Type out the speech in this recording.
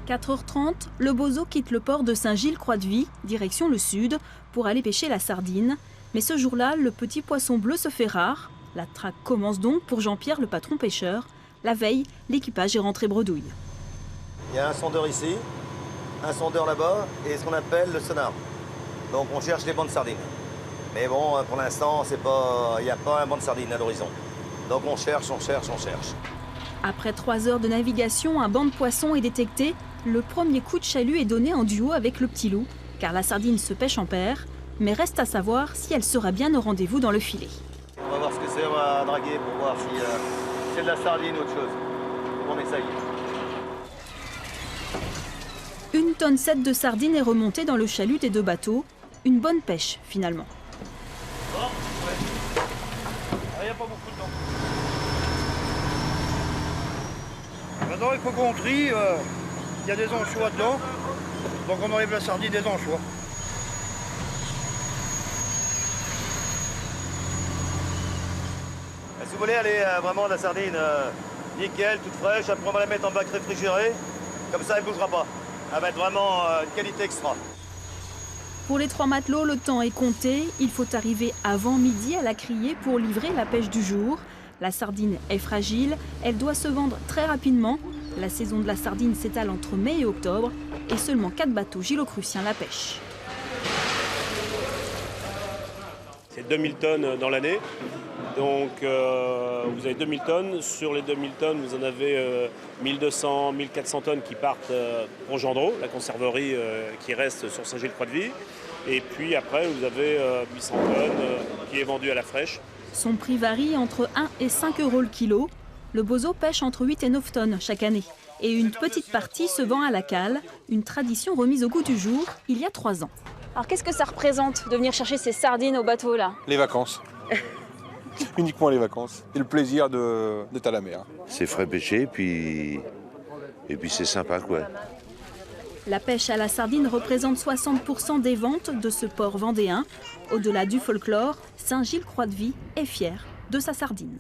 4h30, le Bozo quitte le port de Saint-Gilles-Croix-de-Vie, direction le sud, pour aller pêcher la sardine. Mais ce jour-là, le petit poisson bleu se fait rare. La traque commence donc pour Jean-Pierre, le patron pêcheur. La veille, l'équipage est rentré bredouille. Il y a un sondeur ici, un sondeur là-bas et ce qu'on appelle le sonar. Donc on cherche les bancs de sardines. Mais bon, pour l'instant, il n'y a pas un banc de sardines à l'horizon. Donc on cherche. Après 3 heures de navigation, un banc de poissons est détecté. Le premier coup de chalut est donné en duo avec le petit loup, car la sardine se pêche en paire. Mais reste à savoir si elle sera bien au rendez-vous dans le filet. On va voir ce que c'est, on va draguer pour voir si c'est de la sardine ou autre chose. On essaye. 1,7 tonne de sardines est remontée dans le chalut des 2 bateaux. Une bonne pêche, finalement. Bon, ouais. Il n'y a pas beaucoup de temps. Maintenant, il faut qu'on trie. Il y a des anchois dedans. Donc on enlève la sardine des anchois. Si vous voulez aller vraiment de la sardine nickel, toute fraîche, après on va la mettre en bac réfrigéré. Comme ça, elle ne bougera pas. Elle va être vraiment une qualité extra. Pour les 3 matelots, le temps est compté. Il faut arriver avant midi à la criée pour livrer la pêche du jour. La sardine est fragile, elle doit se vendre très rapidement. La saison de la sardine s'étale entre mai et octobre et seulement 4 bateaux gilocruciens la pêchent. C'est 2000 tonnes dans l'année. Donc vous avez 2000 tonnes. Sur les 2000 tonnes, vous en avez 1200, 1400 tonnes qui partent pour Gendreau, la conserverie qui reste sur Saint-Gilles-Croix-de-Vie. Et puis après, vous avez 800 tonnes qui est vendue à la fraîche. Son prix varie entre 1 et 5 euros le kilo. Le Bozo pêche entre 8 et 9 tonnes chaque année. Et une petite partie se vend à la cale, une tradition remise au goût du jour il y a 3 ans. Alors qu'est-ce que ça représente de venir chercher ces sardines au bateau là? Les vacances. Uniquement les vacances. Et le plaisir d'être à la mer. C'est frais pêché, et puis c'est sympa, quoi. La pêche à la sardine représente 60% des ventes de ce port vendéen. Au-delà du folklore, Saint-Gilles-Croix-de-Vie est fier de sa sardine.